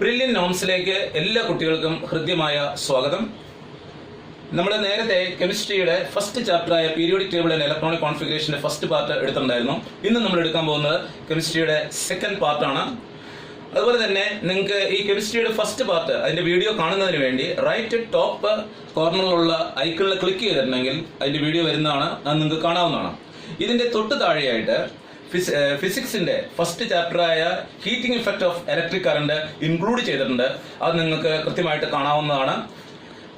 Brilliant നോംസിലേക്ക് എല്ലാ കുട്ടികൾക്കും ഹൃദ്യമായ സ്വാഗതം. നമ്മൾ നേരത്തെ കെമിസ്ട്രിയുടെ ഫസ്റ്റ് ചാപ്റ്ററായ പീരിയോഡിക് ടേബിൾ ആൻഡ് ഇലക്ട്രോണിക് കോൺഫിഗറേഷന്റെ ഫസ്റ്റ് പാർട്ട് എടുത്തിട്ടുണ്ടായിരുന്നു. ഇന്ന് നമ്മൾ എടുക്കാൻ പോകുന്നത് കെമിസ്ട്രിയുടെ സെക്കൻഡ് പാർട്ടാണ്. അതുപോലെ തന്നെ നിങ്ങൾക്ക് ഈ കെമിസ്ട്രിയുടെ ഫസ്റ്റ് പാർട്ട് അതിന്റെ വീഡിയോ കാണുന്നതിന് വേണ്ടി റൈറ്റ് ടോപ്പ് കോർണറിലുള്ള ഐക്കണിൽ ക്ലിക്ക് ചെയ്തിട്ടുണ്ടെങ്കിൽ അതിന്റെ വീഡിയോ വരുന്നതാണ്, അത് നിങ്ങൾക്ക് കാണാവുന്നതാണ്. ഇതിന്റെ തൊട്ട് താഴെയായിട്ട് ഫിസിക്സിന്റെ ഫസ്റ്റ് ചാപ്റ്ററായ heating effect of electric current include ചെയ്തിട്ടുണ്ട്. അത് നിങ്ങൾക്ക് കൃത്യമായിട്ട് കാണാവുന്നതാണ്.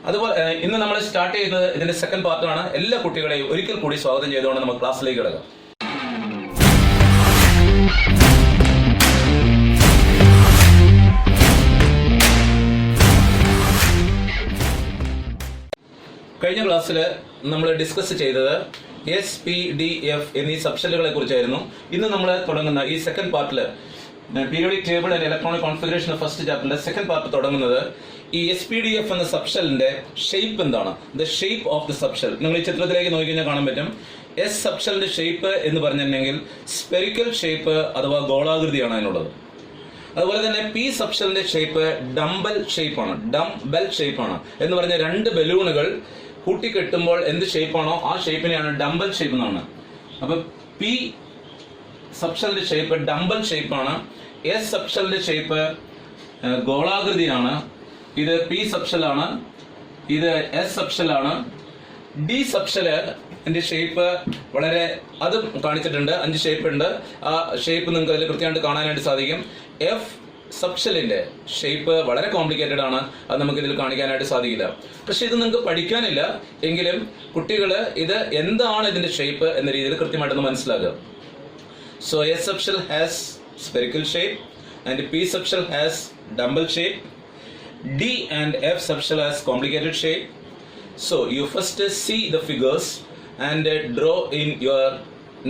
അതുപോലെ ഇന്ന് നമ്മൾ സ്റ്റാർട്ട് ചെയ്യുന്നത് ഇതിന്റെ സെക്കൻഡ് പാർട്ടാണ്. എല്ലാ കുട്ടികളെയും ഒരിക്കൽ കൂടി സ്വാഗതം ചെയ്തുകൊണ്ട് നമുക്ക് ക്ലാസ്സിലേക്ക് കിടക്കാം. കഴിഞ്ഞ ക്ലാസ്സിൽ നമ്മൾ ഡിസ്കസ് ചെയ്തത് SPDF എന്നീ സബ്ഷെല്ലുകളെ കുറിച്ചായിരുന്നു. ഇന്ന് നമ്മൾ തുടങ്ങുന്ന ഈ സെക്കൻഡ് പാർട്ടിൽ periodic table and electronic configuration first ചാപ്റ്ററിന്റെ സെക്കൻഡ് പാർട്ട് തുടങ്ങുന്നത് ഈ SPDF എന്ന സബ്ഷെല്ലിന്റെ ഷേപ്പ് എന്താണ്, the shape of the subshell. നിങ്ങൾ ഈ ചിത്രത്തിലേക്ക് നോക്കിക്കഴിഞ്ഞാൽ കാണാൻ പറ്റും. S സബ്ഷെല്ലിന്റെ ഷേപ്പ് എന്ന് പറഞ്ഞിട്ടുണ്ടെങ്കിൽ സ്പെറിക്കൽ ഷേപ്പ് അഥവാ ഗോളാകൃതിയാണ് അതിനുള്ളത്. അതുപോലെ തന്നെ P സബ്ഷെല്ലിന്റെ ഷേപ്പ് ഡംബൽ ഷേപ്പാണ്, ഡംബെൽ ഷേപ്പാണ് എന്ന് പറഞ്ഞ രണ്ട് ബലൂണുകൾ കൂട്ടിക്കെട്ടുമ്പോൾ എന്ത് ഷേപ്പാണോ ആ ഷേപ്പിനെയാണ് ഡംബൽ ഷേപ്പ് എന്നാണ്. അപ്പൊ P സബ്ഷെല്ലിന്റെ ഷേപ്പ് ഡംബൽ ഷേപ്പാണ്. S സബ്ഷെല്ലിന്റെ ഷേപ്പ് ഗോളാകൃതിയാണ്. ഇത് P സബ്ഷെല്ലാണ്, ഇത് S സബ്ഷെല്ലാണ്. D സബ്ഷെല്ലിന്റെ ഷേപ്പ് വളരെ അതും കാണിച്ചിട്ടുണ്ട്, 5 ഷേപ്പ് ഉണ്ട്. ആ ഷേപ്പ് നിങ്ങൾക്ക് അതിൽ കൃത്യമായിട്ട് കാണാനായിട്ട് സാധിക്കും. F സബ്ഷെല്ലിന്റെ ഷേപ്പ് വളരെ കോംപ്ലിക്കേറ്റഡ് ആണ്, അത് നമുക്ക് ഇതിൽ കാണിക്കാനായിട്ട് സാധിക്കില്ല. പക്ഷെ ഇത് നിങ്ങൾക്ക് പഠിക്കാനില്ല എങ്കിലും കുട്ടികൾ ഇത് എന്താണ് ഇതിന്റെ ഷേപ്പ് എന്ന രീതിയിൽ കൃത്യമായിട്ടൊന്ന് മനസ്സിലാക്കുക. So S subshell has spherical shape and P subshell has dumbbell shape. D and F subshell has complicated shape. So you first see the figures and draw in your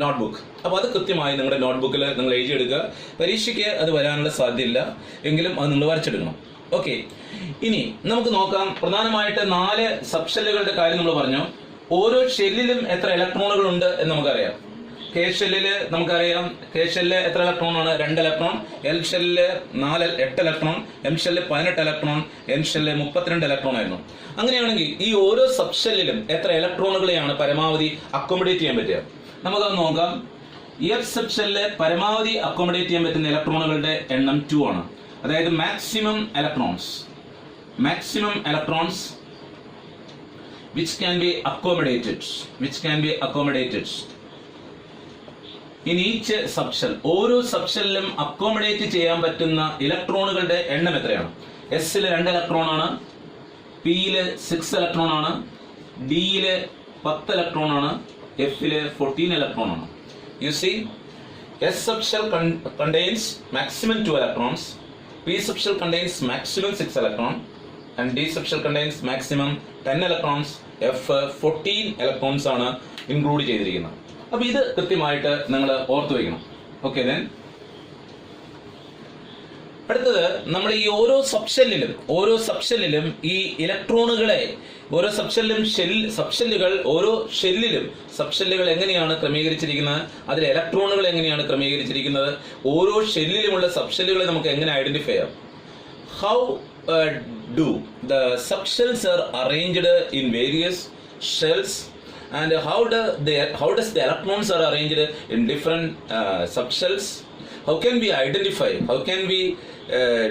notebook. അപ്പോൾ അത് കൃത്യമായി നിങ്ങളുടെ നോട്ട്ബുക്കിൽ നിങ്ങൾ എഴുതിയെടുക്കുക. പരീക്ഷയ്ക്ക് അത് വരാനുള്ള സാധ്യതയില്ല എങ്കിലും അത് നിങ്ങൾ വരച്ചെടുക്കണം. ഓക്കെ, ഇനി നമുക്ക് നോക്കാം. പ്രധാനമായിട്ട് 4 സബ്ഷെല്ലുകളുടെ കാര്യം നമ്മൾ പറഞ്ഞു. ഓരോ ഷെല്ലിലും എത്ര ഇലക്ട്രോണുകൾ ഉണ്ട് എന്ന് നമുക്കറിയാം. K ഷെല്ലില് നമുക്കറിയാം, K ഷെല്ലില് എത്ര ഇലക്ട്രോൺ ആണ്? 2 electron. L ഷെല്ലില് 8 electron. M ഷെല്ലില് 18 electron. N ഷെല്ലില് 32 electron ആയിരുന്നു. അങ്ങനെയാണെങ്കിൽ ഈ ഓരോ സബ്ഷെല്ലിലും എത്ര ഇലക്ട്രോണുകളെയാണ് പരമാവധി അക്കോമഡേറ്റ് ചെയ്യാൻ പറ്റുക? നമുക്കത് നോക്കാം. F സബ്ഷെല്ലില് പരമാവധി അക്കോമഡേറ്റ് ചെയ്യാൻ പറ്റുന്ന ഇലക്ട്രോണുകളുടെ എണ്ണം 2 ആണ്. അതായത് maximum electrons which can be accommodated in each subshell. ഓരോ സബ്ഷെല്ലിലും അക്കോമഡേറ്റ് ചെയ്യാൻ പറ്റുന്ന ഇലക്ട്രോണുകളുടെ എണ്ണം എത്രയാണ്? S ല് 2 ഇലക്ട്രോൺ ആണ്, P ല് 6 ഇലക്ട്രോൺ ആണ്, D ല് 10 ഇലക്ട്രോൺ ആണ്, F ല് 14 ഇലക്ട്രോൺ ആണ്. You see, S subshell contains maximum 2 electrons, P subshell contains maximum 6 electron and D subshell contains maximum 10 electrons. F 14 electrons ആണ് ഇൻക്ലൂഡ് ചെയ്തിരിക്കുന്നത്. അപ്പൊ ഇത് കൃത്യമായിട്ട് നിങ്ങൾ ഓർത്തു വയ്ക്കണം. ഓക്കെ, ദെൻ അടുത്തത് നമ്മൾ ഈ ഓരോ സബ്ഷെല്ലിലും ഈ ഇലക്ട്രോണുകളെ ഓരോ സബ്ഷെല്ലുകൾ എങ്ങനെയാണ് ക്രമീകരിച്ചിരിക്കുന്നത്, അതിലെ ഇലക്ട്രോണുകൾ എങ്ങനെയാണ് ക്രമീകരിച്ചിരിക്കുന്നത്, ഓരോ ഷെല്ലിലുമുള്ള സബ്ഷെല്ലുകളെ നമുക്ക് എങ്ങനെ ഐഡന്റിഫൈ ചെയ്യാം? How do the subshells are arranged in various shells and how does the electrons are arranged in different subshells? How can we identify, how can we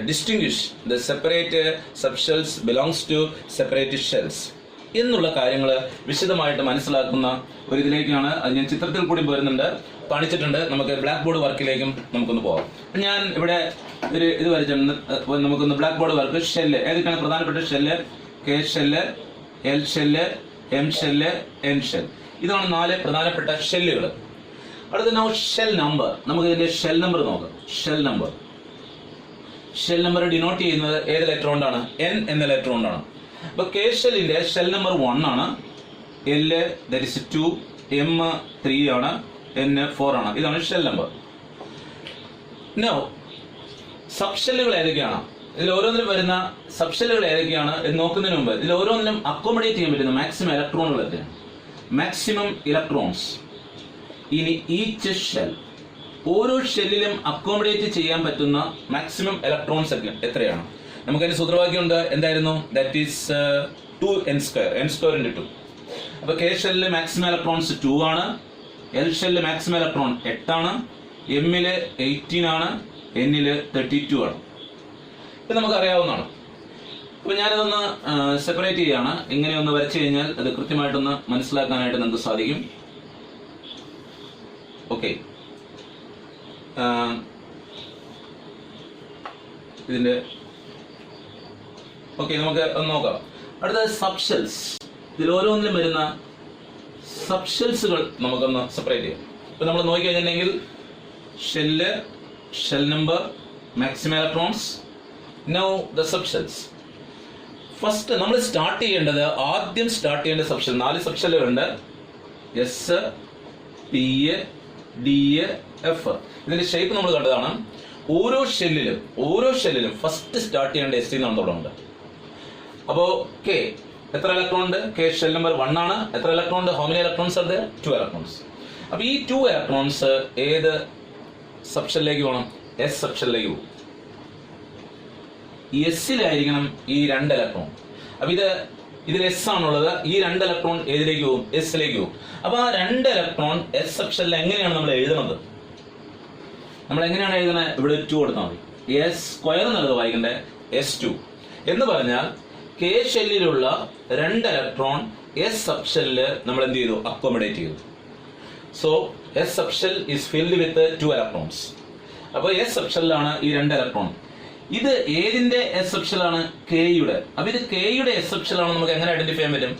distinguish the separate subshells belongs to separate shells എന്നുള്ള കാര്യങ്ങൾ വിശദമായിട്ട് മനസ്സിലാക്കുന്ന ഒരു ഇതിലേക്കാണ്. അത് ഞാൻ ചിത്രത്തിൽ കൂടി വരുന്നുണ്ട്, കാണിച്ചിട്ടുണ്ട്. നമുക്ക് ബ്ലാക്ക് ബോർഡ് വർക്കിലേക്കും നമുക്കൊന്ന് പോകാം. ഞാൻ ഇവിടെ ഒരു ഇത് വരച്ചിട്ടുണ്ട്. നമുക്കൊന്ന് ബ്ലാക്ക് ബോർഡ് വർക്ക്. ഷെല്ല് ഏതൊക്കെയാണ് പ്രധാനപ്പെട്ട shell? K shell, L shell, M shell, N shell. ഇതാണ് 4 പ്രധാനപ്പെട്ട ഷെല്ലുകൾ. അടുത്ത ഷെൽ നമ്പർ. നമുക്ക് ഇതിന്റെ ഷെൽ നമ്പർ നോക്കാം. ഷെൽ നമ്പർ ഡിനോട്ട് ചെയ്യുന്നത് ഏത് ലെറ്റർ കൊണ്ടാണ്? N എന്ന ലെറ്റർ കൊണ്ടാണ്. അപ്പൊ K ഷെല്ലിന്റെ ഷെൽ നമ്പർ 1 ആണ്, L that is 2, M 3 ആണ്, N 4 ആണ്. ഇതാണ് ഷെൽ നമ്പർ. നൗ സബ്ഷെല്ലുകൾ ഏതൊക്കെയാണ്, ഇതിൽ ഓരോന്നിലും വരുന്ന സബ്ഷെല്ലുകൾ ഏതൊക്കെയാണ് എന്ന് നോക്കുന്നതിന് മുമ്പ് ഇതിൽ ഓരോന്നിലും അക്കോമഡേറ്റ് ചെയ്യാൻ പറ്റുന്ന മാക്സിമം ഇലക്ട്രോണുകൾ എത്രയാണ്? Maximum electrons in each shell ഓരോ ഷെല്ലിലും അക്കോമഡേറ്റ് ചെയ്യാൻ പറ്റുന്ന മാക്സിമം ഇലക്ട്രോൺസ് എത്രയാണ്? നമുക്കതിന് സൂത്രവാക്യമുണ്ട്. എന്തായിരുന്നു? That is 2n², n² × 2. അപ്പൊ കെ ഷെല്ലില് മാക്സിമം ഇലക്ട്രോൺസ് 2 ആണ്, എൽ ഷെല്ലില് മാക്സിമം ഇലക്ട്രോൺ 8 ആണ്, എമ്മില് 18 ആണ്, എന്നില് 32 ആണ്. ഇത് നമുക്ക് അറിയാവുന്നതാണ്. അപ്പൊ ഞാനിതൊന്ന് സെപ്പറേറ്റ് ചെയ്യാണ്. ഇങ്ങനെ ഒന്ന് വരച്ചു കഴിഞ്ഞാൽ അത് കൃത്യമായിട്ടൊന്ന് മനസ്സിലാക്കാനായിട്ട് നമുക്ക് സാധിക്കും. ഓക്കെ, ഇതിന്റെ ഓക്കെ നമുക്ക് ഒന്ന് നോക്കാം. അടുത്തത് സബ്ഷെൽസ്. ഇതിൽ ഓരോന്നിലും വരുന്ന സബ്ഷെൽസുകൾ നമുക്കൊന്ന് സെപ്പറേറ്റ് ചെയ്യാം. ഇപ്പൊ നമ്മൾ നോക്കിക്കഴിഞ്ഞിട്ടുണ്ടെങ്കിൽ shell, shell number, maximum electrons, now the subshells. First നമ്മൾ ആദ്യം സ്റ്റാർട്ട് ചെയ്യേണ്ട സബ്ഷെൽ 4 സബ്ഷെല്ലുകളുണ്ട്. S, P, D, F. ഇതിന്റെ ഷേപ്പ് നമ്മൾ കണ്ടതാണ്. ഓരോ ഷെല്ലിലും ഫസ്റ്റ് സ്റ്റാർട്ട് ചെയ്യേണ്ട എസ് എന്നാണ് തുടങ്ങുന്നത്. അപ്പോ കെ എത്ര ഇലക്ട്രോൺ ഉണ്ട്? കെ ഷെൽ നമ്പർ 1 ആണ്. എത്ര ഇലക്ട്രോൺ ഉണ്ട്? ഹൗ മെനി ഇലക്ട്രോൺസ് ഉണ്ട്? 2 ഇലക്ട്രോൺസ്. അപ്പൊ ഈ 2 ഇലക്ട്രോൺസ് ഏത് സബ്ഷെല്ലിലേക്ക് പോകണം? എസ് സബ്ഷെല്ലിലേക്ക് പോകും. എസിലായിരിക്കണം ഈ 2 ഇലക്ട്രോൺ. അപ്പൊ ഇതിൽ എസ് ആണുള്ളത്. ഈ 2 ഇലക്ട്രോൺ ഏതിലേക്ക് പോകും? എസിലേക്ക് പോകും. അപ്പൊ ആ 2 ഇലക്ട്രോൺ എസ് സബ്ഷെല്ലിൽ എങ്ങനെയാണ് നമ്മൾ എഴുതുന്നത്? നമ്മൾ എങ്ങനെയാണ് എഴുതുന്നത്? ഇവിടെ 2 കൊടുത്താൽ മതി. S² എന്നുള്ളത് വായിക്കണ്ടേ S2 എന്ന് പറഞ്ഞാൽ കെ ഷെല്ലിലുള്ള 2 ഇലക്ട്രോൺ എസ് സബ്ഷെല്ലില് നമ്മൾ എന്ത് ചെയ്തു? അക്കോമഡേറ്റ് ചെയ്തു. So S subshell is filled with 2 electrons. അപ്പൊ എസ് സബ്ഷെല്ലാണ് ഈ 2 ഇലക്ട്രോൺ. ഇത് ഏതിന്റെ എസ് സബ്ഷെല്ലാണ്? കെയുടെ. അപ്പൊ ഇത് കെയുടെ എസ് സബ്ഷെല്ലാണ്. നമുക്ക് എങ്ങനെ ഐഡന്റിഫൈ ചെയ്യാൻ പറ്റും?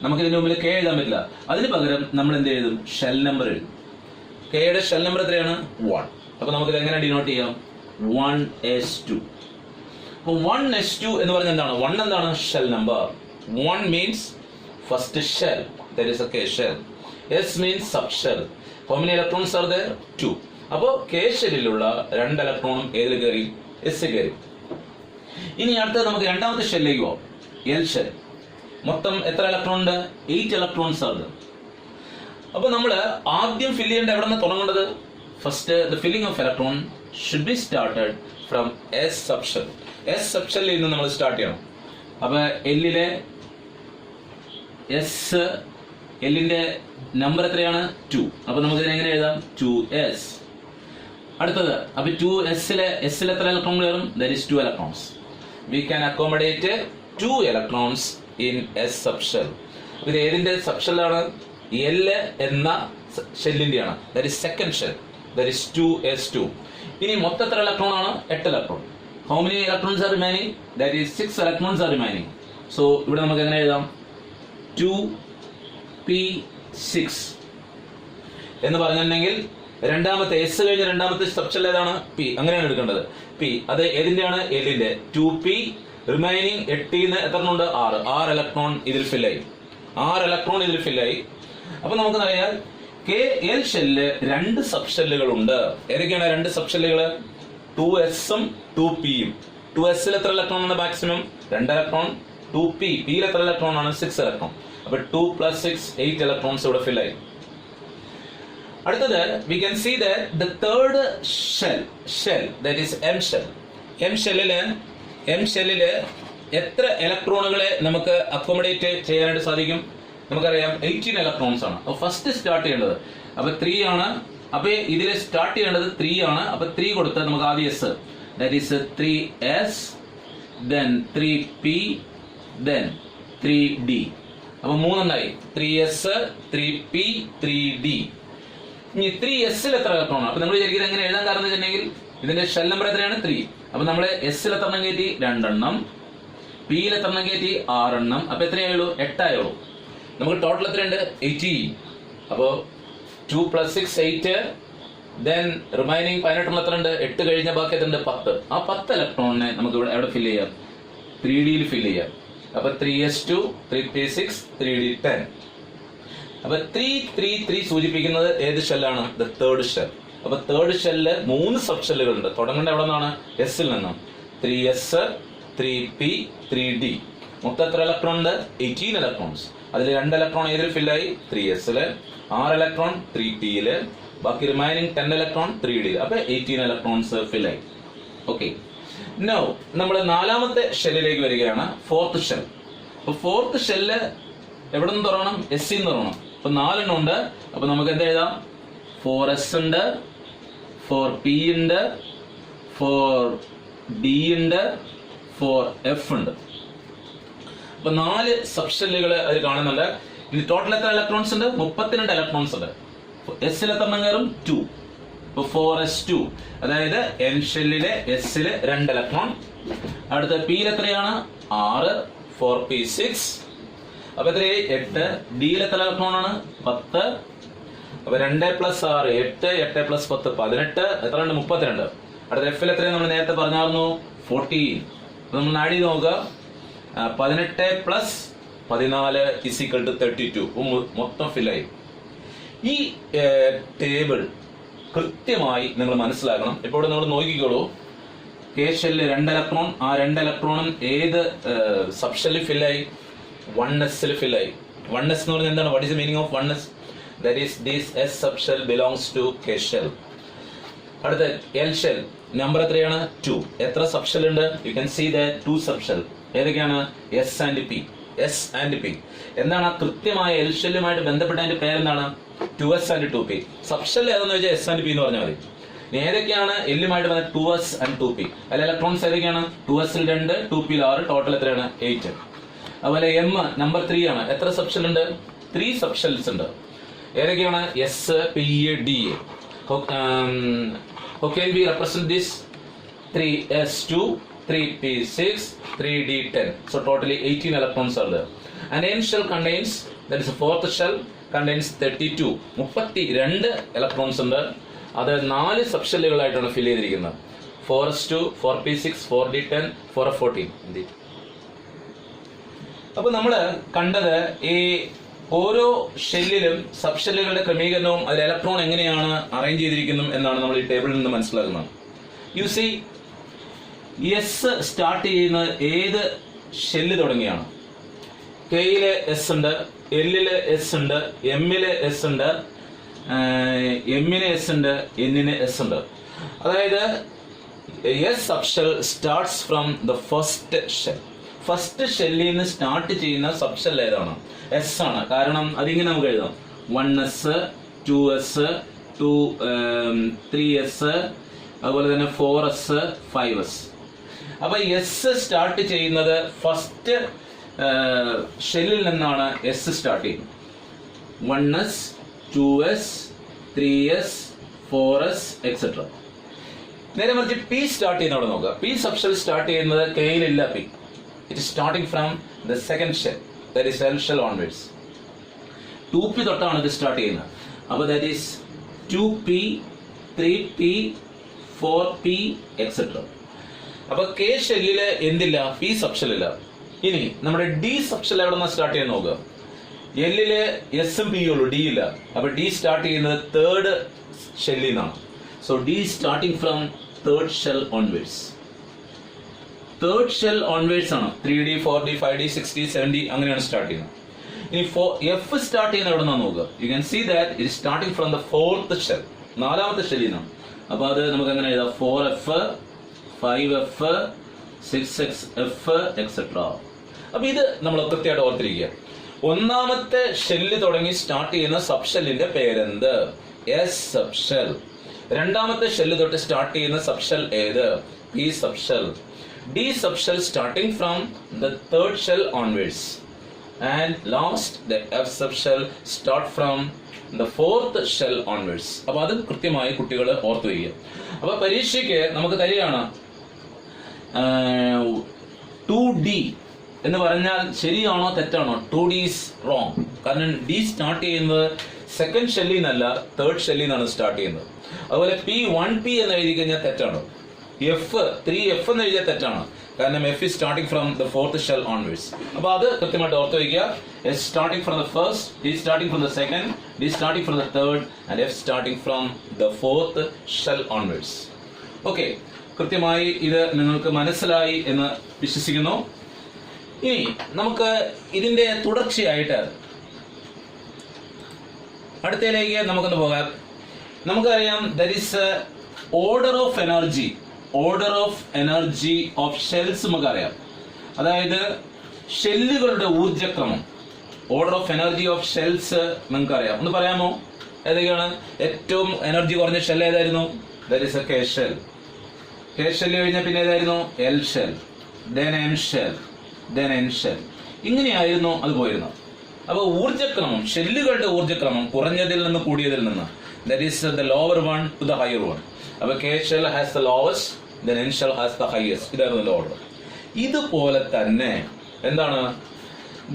നമുക്ക് ഇതിന്റെ മുമ്പിൽ കെ എഴുതാൻ പറ്റില്ല. അതിന് പകരം നമ്മൾ എന്ത് എഴുതും? ഷെൽ നമ്പർ എഴുതും. കെയുടെ ഷെൽ നമ്പർ എത്രയാണ്? 1. അപ്പൊ നമുക്ക് ഇത് എങ്ങനെ ഡിനോട്ട് ചെയ്യാം? 1s2. അപ്പൊ 1s2 എന്ന് പറഞ്ഞാൽ എന്താണ്? 1 എന്താണ്? Shell number. 1 means first shell, that is A K shell. S means sub shell. How many electrons R there? 2. അപ്പോ കെ ഷെല്ലിലുള്ള 2 ഇലക്ട്രോണും ഏതിൽ കയറി? എസ് കയറി. ഇനി അടുത്തത് നമുക്ക് രണ്ടാമത്തെ ഷെല്ലിലേക്ക് പോകാം. L shell. മൊത്തം എത്ര ഇലക്ട്രോൺ ഉണ്ട്? 8 ഇലക്ട്രോൺസ് ആണ്. അപ്പൊ നമ്മൾ ആദ്യം ഫില്ല് ചെയ്യേണ്ട എവിടെ നിന്ന് തുടങ്ങേണ്ടത്? First the filling of electron should be started from S subshell. S സബ്ഷെല്ലിൽ നിന്ന് നമ്മൾ സ്റ്റാർട്ട് ചെയ്യണം. അപ്പൊ എല്ലിലെ എസ്, എല്ലിന്റെ നമ്പർ എത്രയാണ്? 2. അപ്പൊ നമുക്ക് ഇതിനെ എങ്ങനെ എഴുതാം? 2s. അടുത്തത് അപ്പൊ 2sലെ എസിൽ എത്ര ഇലക്ട്രോൺ കയറും? That is 2 electrons. We can accommodate 2 electrons in S subshell. ഇത് ഏതിന്റെ സബ്ഷെല്ലാണ്? എൽ എന്ന ഷെല്ലിന്റെയാണ്. That is second shell. That is 2s2. ഇനി മൊത്തം എത്ര ഇലക്ട്രോൺ ആണ്? 8 electron. How many electrons are remaining? That is 6 electrons are remaining. So ഇവിടെ നമുക്ക് എങ്ങനെ എഴുതാം? 2p6 എന്ന് പറഞ്ഞിട്ടുണ്ടെങ്കിൽ രണ്ടാമത്തെ എസ് കഴിഞ്ഞ രണ്ടാമത്തെ സബ്ഷെൽ ഏതാണ്? പി. അങ്ങനെയാണ് എടുക്കേണ്ടത്. പി അത് ഏതിന്റെയാണ്? എല്ലിന്റെ. 2p റിമൈനിങ് 8 എത്ര ഉണ്ട്? 6 ഇലക്ട്രോൺ ഇതിൽ ഫില്ലായി. 6 ഇലക്ട്രോൺ ഇതിൽ ഫില്ലായി. അപ്പൊ നമുക്കറിയാം കെ എൽ ഷെല്ലില് 2 സബ്ഷെല്ലുകൾ ഉണ്ട്. ഏതൊക്കെയാണ് 2 സബ്ഷെല്ലുകൾ? 2s-ഉം 2p-യും. 2s-ൽ എത്ര ഇലക്ട്രോൺ ആണ് മാക്സിമം? 2 ഇലക്ട്രോൺ. 2p-യിൽ എത്ര ഇലക്ട്രോൺ ആണ്? 6 ഇലക്ട്രോൺ. അപ്പൊ 2 + 6 8 ഇലക്ട്രോൺസ് ഇവിടെ ഫില്ലായി. അടുത്തത് we can see that the third shell that is M shell. M ഷെല്ലില് എത്ര ഇലക്ട്രോണുകളെ നമുക്ക് അക്കോമഡേറ്റ് ചെയ്യാനായിട്ട് സാധിക്കും? നമുക്കറിയാം 18 ഇലക്ട്രോൺസ് ആണ്. അപ്പൊ ഫസ്റ്റ് സ്റ്റാർട്ട് ചെയ്യേണ്ടത് അപ്പൊ 3 ആണ്. അപ്പൊ ഇതിൽ സ്റ്റാർട്ട് ചെയ്യേണ്ടത് 3 ആണ്. അപ്പൊ 3 കൊടുത്ത് നമുക്ക് ആദ്യം S, that is 3s, then 3p, then 3d. അപ്പൊ 3 എന്നായി. 3s, 3p, 3d. ഇനി 3s-ൽ എത്ര ഇലക്ട്രോൺ ആണ്? അപ്പൊ നമ്മൾ വിചാരിക്കുന്നത് എങ്ങനെ എഴുതാൻ കാരണം വെച്ചിട്ടുണ്ടെങ്കിൽ ഇതിന്റെ ഷെൽ നമ്പർ എത്രയാണ്? 3. അപ്പൊ നമ്മള് s-ൽ എത്ര എണ്ണം കയറ്റി? 2 എണ്ണം. p-ൽ എത്ര എണ്ണം കയറ്റി? 6 എണ്ണം. അപ്പൊ എത്രയായുള്ളൂ? 8 ആയുള്ളൂ. നമുക്ക് ടോട്ടൽ എത്രയുണ്ട്? 18. അപ്പോ 2 + 6 8. ദെൻ റിമൈനിങ് 18 എത്ര ഉണ്ട്? 8 കഴിഞ്ഞ ബാക്കി എത്രയുണ്ട്? 10. ആ 10 ഇലക്ട്രോണിനെ നമുക്ക് ഇവിടെ എവിടെ ഫില്ല് ചെയ്യാം? 3d-യിൽ ഫില്ല് ചെയ്യാം. അപ്പൊ 3s2, 3p6, 3d10. അപ്പൊ 3 സൂചിപ്പിക്കുന്നത് ഏത് ഷെല്ലാണ്? The third shell. അപ്പൊ തേർഡ് ഷെല്ലില് 3 സബ് ഷെല്ലുകൾ ഉണ്ട്. തുടങ്ങേണ്ട എവിടെ നിന്നാണ്? എസ്-ൽ നിന്നാണ്. 3s, 3p, 3d. മൊത്തം എത്ര ഇലക്ട്രോൺ ഉണ്ട്? 18 ഇലക്ട്രോൺസ്. അതിൽ 2 ഇലക്ട്രോൺ ഏതിൽ ഫില്ലായി? 3s-ല്. 6 ഇലക്ട്രോൺ 3p-ല്. ബാക്കി റിമൈനിങ് 10 ഇലക്ട്രോൺ 3D. അപ്പൊ 18 ഇലക്ട്രോൺസ് ഫിൽ ആയി. ഓക്കെ, നൗ നമ്മൾ നാലാമത്തെ ഷെല്ലിലേക്ക് വരികയാണ്, ഫോർത്ത് ഷെൽ. അപ്പൊ ഫോർത്ത് ഷെല്ല് എവിടെ നിന്ന് തുറക്കണം? എസ് നിന്ന് തുറക്കണം. അപ്പൊ 4 എണ്ണം ഉണ്ട്. അപ്പൊ നമുക്ക് എന്താ എഴുതാം? 4s ഉണ്ട്, 4p ഉണ്ട്, 4d ഉണ്ട്, 4f ഉണ്ട്. അപ്പൊ 4 സബ്ഷെല്ലുകൾ അതിൽ കാണുന്നുണ്ട്. ഇനി ടോട്ടൽ എത്ര ഇലക്ട്രോൺസ് ഉണ്ട്? 32 ഇലക്ട്രോൺസ് ഉണ്ട്. എസിൽ എത്ര കയറും? 2. ഇപ്പൊ 4s2, അതായത് എൻ ഷെല്ലിലെ എസില് 2 ഇലക്ട്രോൺ. അടുത്ത പിയിൽ എത്രയാണ്? 6, 4p6. അപ്പൊ എത്രയായി? 8. ഡിയിൽ എത്ര ഇലക്ട്രോൺ ആണ്? 10. അപ്പൊ 2 + 6 8, 8 + 10 18. എത്ര ഉണ്ട്? 32. അടുത്ത എഫിൽ എത്രയാണ്? നമ്മൾ നേരത്തെ പറഞ്ഞായിരുന്നു 14. അപ്പൊ നമ്മൾ ആഡ് ചെയ്ത് നോക്കുക. 18 + 14 = 32. മൊത്തം ഫില്ലായി. ഈ ടേബിൾ കൃത്യമായി നിങ്ങൾ മനസ്സിലാക്കണം. ഇപ്പോൾ ഇവിടെ നമ്മൾ നോക്കിക്കോളൂ. കെ ഷെല്ലിൽ 2 ഇലക്ട്രോൺ, ആ 2 ഇലക്ട്രോണും ഏത് സബ്ഷെല്ലിൽ ഫില്ലായി? 1s ഫില്ലായി. 1s എന്ന് പറഞ്ഞാൽ എന്താണ്? What is the meaning of 1s? That is this S subshell belongs to K shell. അടുത്ത എൽ ഷെൽ നമ്പർ എത്രയാണ്? 2. എത്ര സബ്ഷെൽ ഉണ്ട്? You can see the 2 subshell. ഏതൊക്കെയാണ്? S and P. S and P എന്താണ്? കൃത്യമായ എൽ ഷെല്ലുമായിട്ട് ബന്ധപ്പെട്ട അതിന്റെ പേരെന്താണ്? 2s and 2p. സബ്ഷെൽ ഏതെന്ന് വെച്ചാൽ എസ് ആൻഡ് പി എന്ന് പറഞ്ഞാൽ മതി. ഏതൊക്കെയാണ് എല്ലുമായിട്ട് വന്നത്? 2s and 2p. അതിൽ ഇലക്ട്രോൺസ് ഏതൊക്കെയാണ്? 2s 2, 2p 6. ടോട്ടൽ എത്രയാണ്? 8. അതുപോലെ എം നമ്പർ 3 ആണ്. എത്ര സബ്ഷെൽ ഉണ്ട്? 3 സബ്ഷെൽസ് ഉണ്ട്. ഏതൊക്കെയാണ്? S, P, D. How can we represent this? 3s2, 3p6, 3d10. So totally 18 electrons are there. And n shell contains, that is the fourth shell, contains 32. 32 electrons ഉണ്ട്. അത് 4 സബ്ഷെല്ലുകളായിട്ടാണ് ഫിൽ ചെയ്തിരിക്കുന്നത്. 4s2, 4p6, 4d10, 4f14. അപ്പൊ നമ്മള് കണ്ടത് ഈ ഓരോ ഷെല്ലിലും സബ്ഷെല്ലുകളുടെ ക്രമീകരണവും അതിൽ electron എങ്ങനെയാണ് അറേഞ്ച് ചെയ്തിരിക്കുന്നു എന്നാണ് നമ്മൾ ഈ ടേബിളിൽ നിന്ന് മനസ്സിലാക്കുന്നത്. യു സി, എസ് സ്റ്റാർട്ട് ചെയ്യുന്നത് ഏത് ഷെല്ല് തുടങ്ങിയാണ്? കെയില് എസ് ഉണ്ട്, എല്ലില് എസ് ഉണ്ട്, എമ്മില് എസ് ഉണ്ട്, എമ്മിന് എസ് ഉണ്ട്, എന്നിന് എസ് ഉണ്ട്. അതായത് S subshell starts from the first shell. First ഷെല്ലിൽ നിന്ന് സ്റ്റാർട്ട് ചെയ്യുന്ന സബ്ഷെൽ ഏതാണ്? എസ് ആണ്. കാരണം അതിങ്ങനെ നമുക്ക് എഴുതാം. 1s, 2s, 3s, അതുപോലെ തന്നെ 4s, 5s. അപ്പൊ എസ് സ്റ്റാർട്ട് ചെയ്യുന്നത് ഫസ്റ്റ് ഷെല്ലിൽ നിന്നാണ്. എസ് സ്റ്റാർട്ട് ചെയ്യുന്നത് 1s, 2s, 3s, 4s, etc. നേരെ മറിച്ച് പി സ്റ്റാർട്ട് ചെയ്യുന്നവിടെ നോക്കുക. പി സബ്ഷെൽ സ്റ്റാർട്ട് ചെയ്യുന്നത് കെയിലില്ല. P it is starting from the second shell, that is L shell onwards. 2p തൊട്ടാണ് ഇത് സ്റ്റാർട്ട് ചെയ്യുന്നത്. അപ്പൊ that is 2p, 3p, 4p, etc. അപ്പൊ കെ ഷെല്ലില് എന്തില്ല? പി സബ്ഷെൽ ഇല്ല. ഇനി നമ്മുടെ ഡി സബ്ഷെൽ എവിടെ നിന്ന് സ്റ്റാർട്ട് ചെയ്യാൻ നോക്കുക. എല്ലില് എസും പി ഉള്ളൂ, ഡി ഇല്ല. അപ്പൊ ഡി സ്റ്റാർട്ട് ചെയ്യുന്നത് തേർഡ് ഷെല്ലിൽ നിന്നാണ്. So D starting from third shell onwards. Third shell onwards ആണ്. 3d, 4d, 5d, 6d, 7d അങ്ങനെയാണ് സ്റ്റാർട്ട് ചെയ്യുന്നത്. ഇനി എഫ് സ്റ്റാർട്ട് ചെയ്യുന്നത് എവിടെ നിന്നാണ് നോക്കുക. You can see that it starting from the fourth shell, 4ാമത്തെ ഷെല്ലിൽ നിന്നാണ്. അപ്പൊ അത് നമുക്ക് എങ്ങനെ എഴുതാം? 4f, 5f, 6f, etc. അപ്പൊ ഇത് നമ്മൾ കൃത്യമായിട്ട് ഓർത്തിരിക്കുക. 1ാമത്തെ ഷെല്ല് തുടങ്ങി സ്റ്റാർട്ട് ചെയ്യുന്ന സബ്ഷെല്ലിന്റെ പേരെന്ത്? S subshell. 2ാമത്തെ ഷെല്ല് തൊട്ട് സ്റ്റാർട്ട് ചെയ്യുന്ന സബ്ഷെൽ ഏത്? P subshell. D subshell starting from the third shell onwards, and last the F subshell start from the fourth shell onwards. അപ്പോൾ അത് കൃത്യമായി കുട്ടികൾ ഓർത്തു വയ്ക്കുക. അപ്പൊ പരീക്ഷയ്ക്ക് നമുക്ക് തരികയാണ് 2D എന്ന് പറഞ്ഞാൽ ശരിയാണോ തെറ്റാണോ? 2D is wrong. കാരണം D സ്റ്റാർട്ട് ചെയ്യുന്നത് സെക്കൻഡ് ഷെല്ലിൽ നിന്നല്ല, തേർഡ് ഷെല്ലിൽ നിന്നാണ് സ്റ്റാർട്ട് ചെയ്യുന്നത്. അതുപോലെ P1P എന്ന് എഴുതി കഴിഞ്ഞാൽ തെറ്റാണ്. F3F എന്ന് എഴുതിയാൽ തെറ്റാണ്. കാരണം F is starting from the fourth shell onwards. അപ്പൊ അത് കൃത്യമായിട്ട് ഓർത്ത് വയ്ക്കുക. S starting from the first, D starting from the second, D starting from the third, and F starting from the fourth shell onwards. Okay, കൃത്യമായി ഇത് നിങ്ങൾക്ക് മനസ്സിലായി എന്ന് വിശ്വസിക്കുന്നു. ഇനി നമുക്ക് ഇതിന്റെ തുടർച്ചയായിട്ട് അടുത്തയിലേക്ക് നമുക്കൊന്ന് പോകാം. നമുക്കറിയാം there is order of energy of shells നമുക്കറിയാം. അതായത് ഷെല്ലുകളുടെ ഊർജക്രമം, order of energy of shells നിങ്ങൾക്കറിയാം. ഒന്ന് പറയാമോ ഏതൊക്കെയാണ്? ഏറ്റവും എനർജി കുറഞ്ഞ ഷെൽ ഏതായിരുന്നു? There is a K shell. K shell കഴിഞ്ഞാൽ പിന്നെ ഏതായിരുന്നു? L shell, then M shell, then N shell. ഇങ്ങനെയായിരുന്നു അത് പോയിരുന്നത്. അപ്പൊ ഊർജക്രമം, ഷെല്ലുകളുടെ ഊർജക്രമം കുറഞ്ഞതിൽ നിന്ന് കൂടിയതിൽ നിന്ന്, that is the lower one to the higher one. അപ്പൊ K shell has the lowest, then N shell has the highest. ഇതായിരുന്നു ഓർഡർ. ഇതുപോലെ തന്നെ എന്താണ്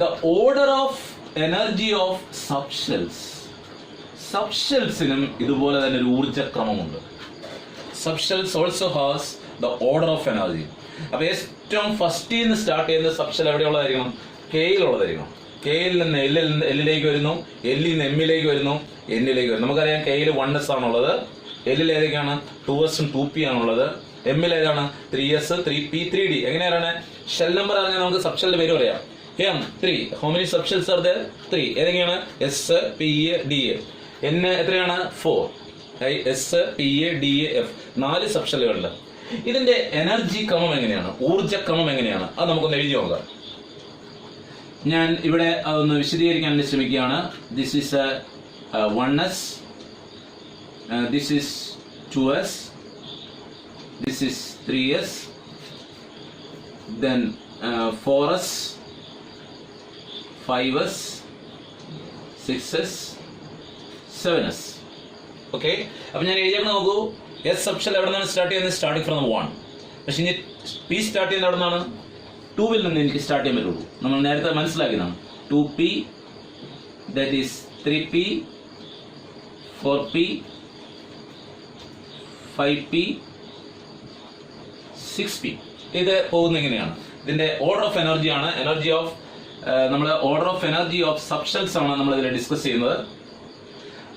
the order of energy of subshells. സബ്ഷെൽസിനും ഇതുപോലെ തന്നെ ഒരു ഊർജക്രമമുണ്ട്. Subshells also has the order of energy. അപ്പൊ ഏറ്റവും ഫസ്റ്റിൽ നിന്ന് സ്റ്റാർട്ട് ചെയ്യുന്ന സബ്ഷെൽ എവിടെയുള്ളതായിരിക്കണം? കെയിലുള്ളതായിരിക്കണം. കെയിൽ നിന്ന് എല്ലിലേക്ക് വരുന്നു, എല്ലിൽ നിന്ന് എമ്മിലേക്ക് വരുന്നു, എന്നിലേക്ക് വരുന്നു. നമുക്കറിയാം കെയിൽ 1s ആണുള്ളത്, എല്ലിൽ ഏതൊക്കെയാണ്? 2s ഉം 2p ആണുള്ളത്, എമ്മിൽ ഏതാണ്? 3s 3p 3d. എങ്ങനെയാണ് ഷെൽ നമ്പർ അറിഞ്ഞാൽ നമുക്ക് സബ്ഷെല്ലിന്റെ പേര് പറയാം. M3. How many subshells are there? 3. ഏതൊക്കെയാണ്? S, P, D. N എത്രയാണ്? 4. S, P, D, F. 4 സബ്ഷെല്ലുകളിൽ. ഇതിന്റെ എനർജി ക്രമം എങ്ങനെയാണ്? ഊർജക്രമം എങ്ങനെയാണ്? അത് നമുക്കൊന്ന് എഴുതി നോക്കാം. ഞാൻ ഇവിടെ അതൊന്ന് വിശദീകരിക്കാൻ ശ്രമിക്കുകയാണ്. This is 1s, this is 2s, this is 3s, then 4s, 5s, 6s, 7s. Okay, അപ്പൊ ഞാൻ എഴുതിയാണ് നോക്കൂ. എസ് സബ്ഷെൽ എവിടെ നിന്നാണ് സ്റ്റാർട്ട് ചെയ്യുന്നത്? Starting from 1. പക്ഷെ ഇനി പി സ്റ്റാർട്ട് ചെയ്യുന്നത് എവിടെ നിന്നാണ്? 2-ൽ നിന്ന് എനിക്ക് സ്റ്റാർട്ട് ചെയ്യാൻ പറ്റുള്ളൂ. നമ്മൾ നേരത്തെ മനസ്സിലാക്കിയതാണ്. 2p, that is 3p, 4p, 5p, 6p. ഇത് പോകുന്ന എങ്ങനെയാണ്? ഇതിന്റെ ഓർഡർ ഓഫ് എനർജി ആണ്. എനർജി ഓഫ് നമ്മുടെ order of energy of subshells ആണ് നമ്മൾ ഇതിൽ ഡിസ്കസ് ചെയ്യുന്നത്.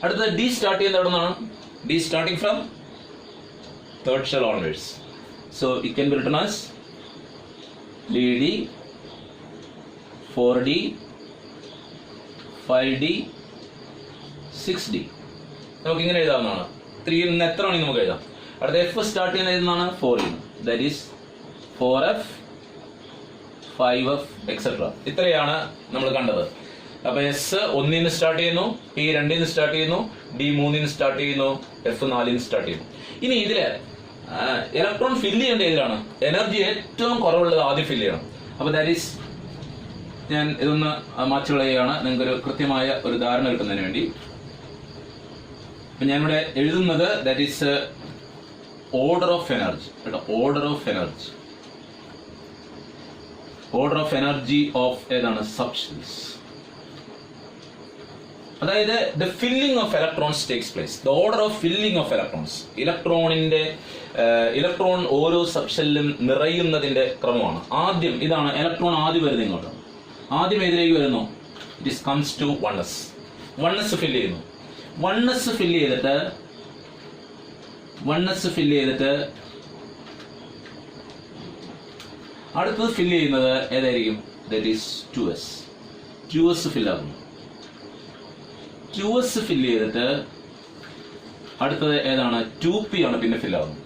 അടുത്തത് ഡി സ്റ്റാർട്ട് ചെയ്യുന്നത് എവിടെ നിന്നാണ്? D starting from third shell onwards. So it can be written as 3d, 4d, 5d, 6d. നമുക്ക് ഇങ്ങനെ എഴുതാവുന്നതാണ്. 3ൽ നിന്ന് എത്ര വേണമെങ്കിൽ നമുക്ക് എഴുതാം. അടുത്ത എഫ് സ്റ്റാർട്ട് ചെയ്യുന്ന ഏതെന്നാണ്? 4ൽ നിന്ന്. That is 4f, 5f, etcetera. ഇത്രയാണ് നമ്മൾ കണ്ടത്. അപ്പൊ എസ് 1ൽ നിന്ന് സ്റ്റാർട്ട് ചെയ്യുന്നു, പി 2ൽ നിന്ന് സ്റ്റാർട്ട് ചെയ്യുന്നു, ഡി 3ൽ നിന്ന് സ്റ്റാർട്ട് ചെയ്യുന്നു, എഫ് 4ൽ നിന്ന് സ്റ്റാർട്ട് ചെയ്യുന്നു. ഇനി ഇതില് ഇലക്ട്രോൺ ഫില്ല് ചെയ്യേണ്ട ഏതിലാണ്? എനർജി ഏറ്റവും കുറവുള്ളത് ആദ്യം ഫില്ല് ചെയ്യണം. അപ്പൊ ദാറ്റ് ഈസ്, ഞാൻ ഇതൊന്ന് മാച്ചു കളയുകയാണ് നിങ്ങൾക്കൊരു കൃത്യമായ ഒരു ധാരണ കിട്ടുന്നതിന് വേണ്ടി. അപ്പൊ ഞാനിവിടെ എഴുതുന്നത് that is order of energy. Order of energy, order of energy of ഏതാണ്? സബ്ഷെൽസ്. അതായത് the filling of electrons takes place. The order of filling of electrons. Electron ഓരോ സബ്ഷെല്ലിലും നിറയുന്നതിന്റെ ക്രമമാണ്. ആദ്യം ഇതാണ് ഇലക്ട്രോൺ ആദ്യം വരുന്നത് ഇങ്ങോട്ട്. ആദ്യം ഏതിലേക്ക് വരുന്നു? It is comes to 1s. 1s fill ചെയ്യുന്നു. 1s ഫില്ല് ചെയ്തിട്ട് അടുത്തത് ഫില്ല് ചെയ്യുന്നത് ഏതായിരിക്കും? That is 2s. 2s fill ആകുന്നു. 2s ഫില്ല് ചെയ്തിട്ട് അടുത്തത് ഏതാണ്? 2p ആണ് പിന്നെ ഫില്ല് ആകുന്നത്.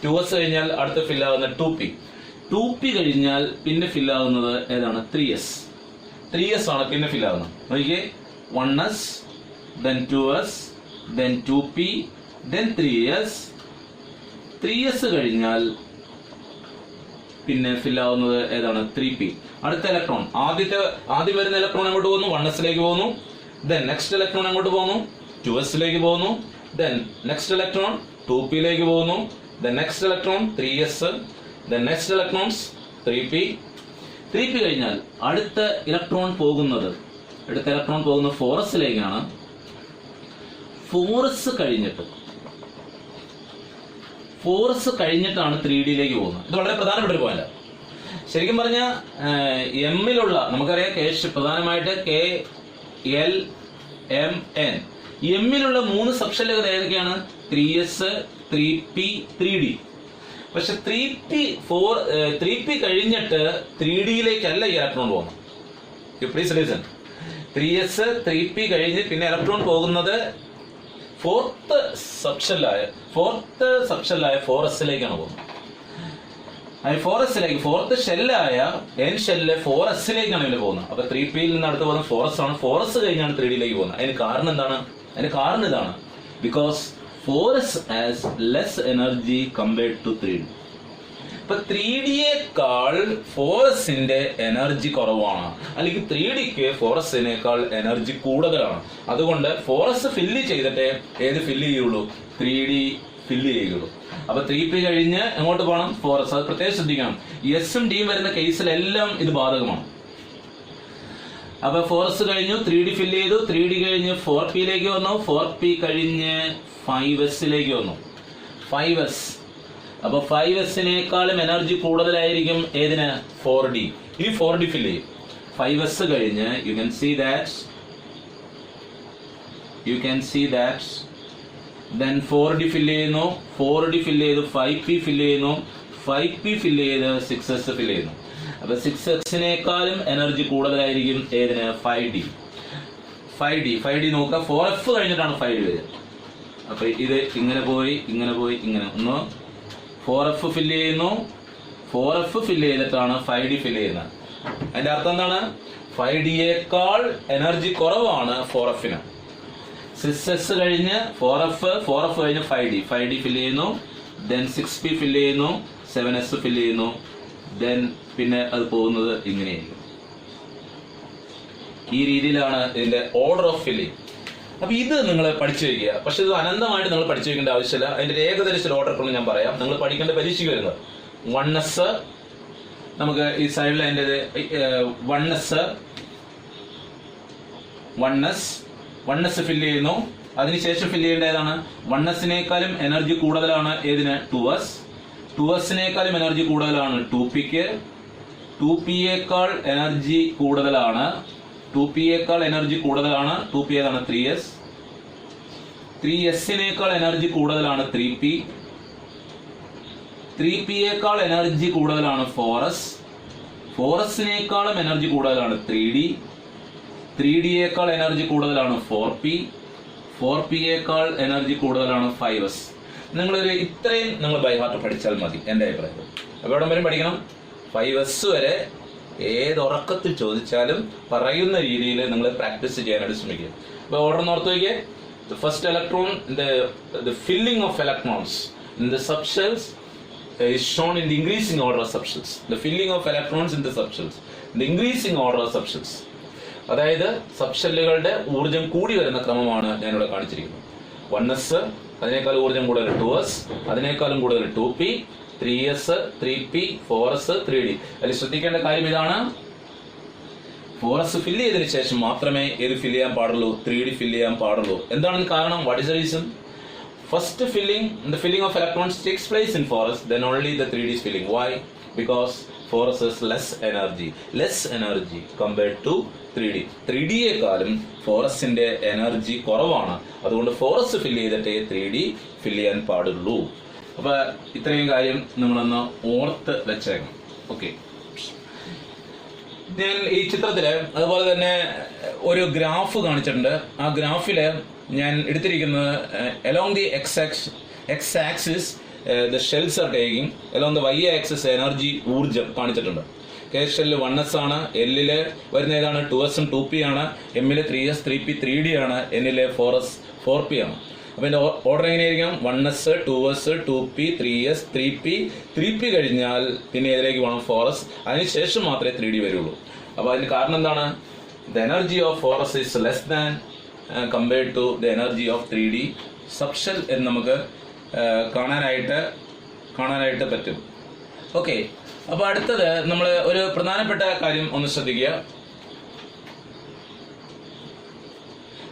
2s കഴിഞ്ഞാൽ അടുത്ത ഫില്ല് ആകുന്ന 2p. 2p കഴിഞ്ഞാൽ പിന്നെ ഫില്ല് ആകുന്നത് ഏതാണ്? 3s. 3s ആണ് പിന്നെ ഫില്ല് ആകുന്നത്. നോക്കിയേ, 1s, then 2s, then 2p, then 3s. 3s കഴിഞ്ഞാൽ പിന്നെ ഫില്ല് ആവുന്നത് ഏതാണ്? 3p. അടുത്ത ഇലക്ട്രോൺ, ആദ്യം വരുന്ന ഇലക്ട്രോൺ എങ്ങോട്ട് പോകുന്നു? 1s പോകുന്നു. ദെൻ നെക്സ്റ്റ് ഇലക്ട്രോൺ എങ്ങോട്ട് പോകുന്നു? 2s പോകുന്നു. ദെൻ നെക്സ്റ്റ് ഇലക്ട്രോൺ 2p പോകുന്നു. Then next electron 3s. Then next electrons 3p. 3p കഴിഞ്ഞാൽ അടുത്ത ഇലക്ട്രോൺ പോകുന്നത് 4s. 4s കഴിഞ്ഞിട്ടാണ് 3d പോകുന്നത്. ഇത് വളരെ പ്രധാനപ്പെട്ട ഒരു പോയിന്റ്. ശരിക്കും പറഞ്ഞാൽ എമ്മിലുള്ള നമുക്കറിയാം പ്രധാനമായിട്ട് കെ, എൽ, എം, എൻ. എമ്മിലുള്ള 3 സബ്ഷെല്ലുകൾ ഏതൊക്കെയാണ്? 3s, 3p, 3d. പക്ഷെ 3p കഴിഞ്ഞിട്ട് 3d ഈ ഇലക്ട്രോൺ പോകുന്നു. Please listen. 3s, 3p കഴിഞ്ഞ് പിന്നെ ഇലക്ട്രോൺ പോകുന്നത് ഫോർത്ത് സബ്ഷെല്ലായ 4s-ലേക്കാണ് പോകുന്നത്. ഫോർത്ത് ഷെല്ലായ എൻ ഷെല്ലിലെ 4s-ലേക്കാണ് ഇവര് പോകുന്നത്. അപ്പൊ 3P-യിൽ നിന്ന് അടുത്ത് പോകുന്നത് 4s ആണ്. 4s കഴിഞ്ഞാണ് 3D-ലേക്ക് പോകുന്നത്. അതിന് കാരണം എന്താണ്? അതിന് കാരണം ഇതാണ്, because 4s has less energy compared to 3D. ഇപ്പൊ 3D-യേക്കാൾ 4s-ന്റെ എനർജി കുറവാണ്, അല്ലെങ്കിൽ 3D-ക്ക് 4s-നേക്കാൾ എനർജി കൂടുതലാണ്. അതുകൊണ്ട് 4s ഫില്ല് ചെയ്തിട്ടേ ഏത് ഫില്ല് ചെയ്യുള്ളൂ? 3D ഫില്ല് ചെയ്യുള്ളൂ. അപ്പൊ 3P കഴിഞ്ഞ് എങ്ങോട്ട് പോകണം? 4s. അത് പ്രത്യേകം ശ്രദ്ധിക്കണം. എസും ഡിയും വരുന്ന കേസിലെല്ലാം ഇത് ബാധകമാണ്. അപ്പൊ 4s കഴിഞ്ഞു, 3D ഫില്ല് ചെയ്തു, 3D കഴിഞ്ഞ് 4P-ലേക്ക് വന്നു, 4P കഴിഞ്ഞ് 5s-ലേക്ക് വന്നു. 5s. അപ്പൊ 5s-നേക്കാളും എനർജി കൂടുതലായിരിക്കും ഏതിന്? 4D. ഇനി 4D ഫില്ല് ചെയ്യും. 5s കഴിഞ്ഞ് you can see that then 4D fill ചെയ്യുന്നു, 4D ഫില്ല് ചെയ്തു, 5P ഫില്ല് ചെയ്യുന്നു, 5P ഫില്ല് ചെയ്ത് 6s ഫില്ല് ചെയ്യുന്നു. അപ്പൊ 6s-നേക്കാളും എനർജി കൂടുതലായിരിക്കും ഏതിന്? 5D നോക്കുക. 4F കഴിഞ്ഞിട്ടാണ് 5D വരിക. അപ്പൊ ഇത് ഇങ്ങനെ പോയി ഇങ്ങനെ ഒന്ന് 4F ഫില്ല് ചെയ്യുന്നു, 4F ഫില്ല് ചെയ്തിട്ടാണ് 5D ഫില്ല് ചെയ്യുന്നത്. അതിന്റെ അർത്ഥം എന്താണ്? 5D-യേക്കാൾ എനർജി കുറവാണ് 4F-ന്. 6s കഴിഞ്ഞ് 4F കഴിഞ്ഞ് 5D ഫില്ല് ചെയ്യുന്നു, then 6P ഫില്ല് ചെയ്യുന്നു, 7s ഫില്ല് ചെയ്യുന്നു, then പിന്നെ അത് പോകുന്നത് ഇങ്ങനെയായിരിക്കും. ഈ രീതിയിലാണ് ഇതിന്റെ ഓർഡർ ഓഫ് ഫില്ലിംഗ്. അപ്പൊ ഇത് നിങ്ങൾ പഠിച്ചു വയ്ക്കുക. പക്ഷെ ഇത് അനന്തമായിട്ട് നിങ്ങൾ പഠിച്ചു വയ്ക്കേണ്ട ആവശ്യമില്ല. അതിന്റെ ഏകദേശ ഓർഡർ കൊണ്ട് ഞാൻ പറയാം. നിങ്ങൾ പഠിക്കേണ്ട പരീക്ഷയ്ക്ക് വരുന്നത് 1s, നമുക്ക് ഈ സൈഡിൽ അതിൻ്റെ 1s ഫില്ല് ചെയ്യുന്നു. അതിനുശേഷം ഫില്ല് ചെയ്യേണ്ട ഏതാണ്? 1s-നേക്കാളും എനർജി കൂടുതലാണ് ഏതിന്? 2s. 2s-നേക്കാളും എനർജി കൂടുതലാണ് 2P-ക്ക്. 2P-യേക്കാൾ എനർജി കൂടുതലാണ് 2P ഏതാണ്? 3s. 3s-നേക്കാൾ എനർജി കൂടുതലാണ് 3P. 3P-യേക്കാൾ എനർജി കൂടുതലാണ് 4s. 4s-നേക്കാളും എനർജി കൂടുതലാണ് 3D. 3D-യേക്കാൾ എനർജി കൂടുതലാണ് 4P. 4P-യേക്കാൾ എനർജി കൂടുതലാണ് 5s. നിങ്ങളൊരു ഇത്രയും നിങ്ങൾ ബൈ ഹാർട്ട് പഠിച്ചാൽ മതി, എൻ്റെ അഭിപ്രായത്തിൽ. അപ്പോൾ എവിടെ വരെ പഠിക്കണം? 5s വരെ ഏതുറക്കത്തിൽ ചോദിച്ചാലും പറയുന്ന രീതിയിൽ നിങ്ങൾ പ്രാക്ടീസ് ചെയ്യാനായിട്ട് ശ്രമിക്കുക. അപ്പോൾ ഓർഡർ ഓർത്ത് വയ്ക്കുക. The first electron, the filling of electrons in the subshells is shown in the increasing order of subshells. The filling of electrons in the subshells, the increasing order of subshells. അതായത് സബ്ഷെല്ലുകളുടെ ഊർജം കൂടി വരുന്ന ക്രമമാണ് ഞാനിവിടെ കാണിച്ചിരിക്കുന്നത്. 1s, അതിനേക്കാൾ ഊർജം കൂടുതൽ 2s, അതിനേക്കാളും കൂടുതൽ 2P, 3s, 3P, 4s, 3D. അതിൽ ശ്രദ്ധിക്കേണ്ട കാര്യം ഇതാണ്, 4s ഫില്ല് ചെയ്തതിനു ശേഷം മാത്രമേ ഏത് ഫില്ല് ചെയ്യാൻ പാടുള്ളൂ? 3D ഫില്ല് ചെയ്യാൻ പാടുള്ളൂ. എന്താണ് കാരണം? What is the reason? First filling, the filling of electrons takes place in 4s, then only the 3D is filling. Why? Because 4s has less energy compared to 3D. 3D-യേക്കാളും 4s-ന്റെ energy കുറവാണ്. അതുകൊണ്ട് 4s fill ചെയ്തിട്ടേ 3D fill ചെയ്യാൻ പാടുള്ളൂ. അപ്പൊ ഇത്രയും കാര്യം നമ്മളൊന്ന് ഓർത്ത് വെച്ചേക്കണം. ഓക്കെ, ഞാൻ ഈ ചിത്രത്തില് അതുപോലെ തന്നെ ഒരു ഗ്രാഫ് കാണിച്ചിട്ടുണ്ട്. ആ ഗ്രാഫില് ഞാൻ എടുത്തിരിക്കുന്നത് along the x-axis the shells are taking, along the y-axis energy ഊർജം കാണിച്ചിട്ടുണ്ട്. കെ ഷെല്ല് 1s ആണ്, എല്ലില് വരുന്ന ഏതാണ്? 2s ഉം 2P ആണ്, എമ്മില് 3s 3P 3D ആണ്, എന്നില് 4s 4P ആണ്. അപ്പൊ ഇതിന്റെ ഓർഡർ എങ്ങനെയായിരിക്കും? 1s 2s 2P 3s 3P കഴിഞ്ഞാൽ പിന്നെ ഏതിലേക്ക് പോകണം? 4s. അതിനുശേഷം മാത്രമേ 3D വരുള്ളൂ. അപ്പൊ അതിന് കാരണം എന്താണ്? The energy of 4s is less than compared to the energy of 3D subshell എന്ന് നമുക്ക് കാണാനായിട്ട് പറ്റും. ഓക്കെ, അപ്പൊ അടുത്തത് നമ്മൾ ഒരു പ്രധാനപ്പെട്ട കാര്യം ഒന്ന് ശ്രദ്ധിക്കുക.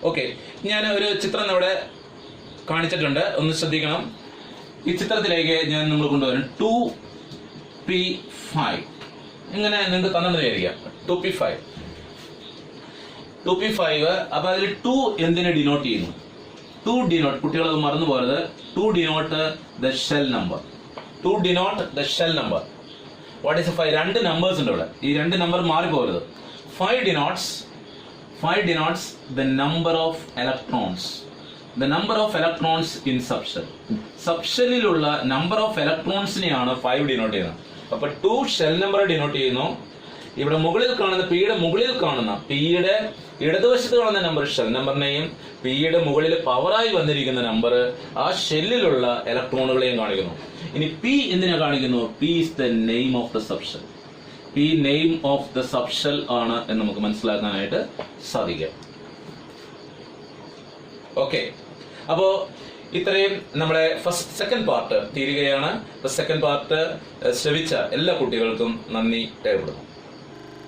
ഓക്കെ, ഞാൻ ഒരു ചിത്രം ഇവിടെ കാണിച്ചിട്ടുണ്ട്, ഒന്ന് ശ്രദ്ധിക്കണം. ഈ ചിത്രത്തിലേക്ക് ഞാൻ നമ്മൾ കൊണ്ടുവരും 2P5. ഇങ്ങനെ നിങ്ങൾക്ക് തന്നിട്ട് വിചാരിക്കാം 2P5. അപ്പൊ അതിൽ 2 എന്തിനെ ഡിനോട്ട് ചെയ്യുന്നു? 2 ഡിനോട്ട്, കുട്ടികളത് മറന്നു പോകരുത്. 2 denote the shell number. 2 denote the shell number. What is 5? 2 numbers ഉണ്ട് ഇവിടെ. ഈ 2 നമ്പർ മാറിപ്പോകരുത്. 5 denotes the number of electrons. The number of electrons in subshell. സബ്ഷെല്ലിലുള്ള നമ്പർ ഓഫ് ഇലക്ട്രോൺസിനെയാണ് 5 ഡിനോട്ട് ചെയ്യുന്നത്. അപ്പൊ 2 ഷെൽ നമ്പർ ഡിനോട്ട് ചെയ്യുന്നു. ഇവിടെ മുകളിൽ കാണുന്ന പിയുടെ മുകളിൽ കാണുന്ന പിയുടെ ഇടതുവശത്ത് കാണുന്ന നമ്പർ ഷെൽ നമ്പറിനെയും പിയുടെ മുകളിൽ പവറായി വന്നിരിക്കുന്ന നമ്പർ ആ ഷെല്ലിലുള്ള ഇലക്ട്രോണുകളെയും കാണിക്കുന്നു. ഇനി പി എന്തിനാ കാണിക്കുന്നു? P is the name of the subshell. P name of the subshell ആണ് എന്ന് നമുക്ക് മനസ്സിലാക്കാനായിട്ട് സാധിക്കും. ഓക്കെ, അപ്പോ ഇത്രയും നമ്മുടെ സെക്കൻഡ് പാർട്ട് തീരുകയാണ്. സെക്കൻഡ് പാർട്ട് ശ്രവിച്ച എല്ലാ കുട്ടികൾക്കും നന്ദി രേഖപ്പെടുന്നു.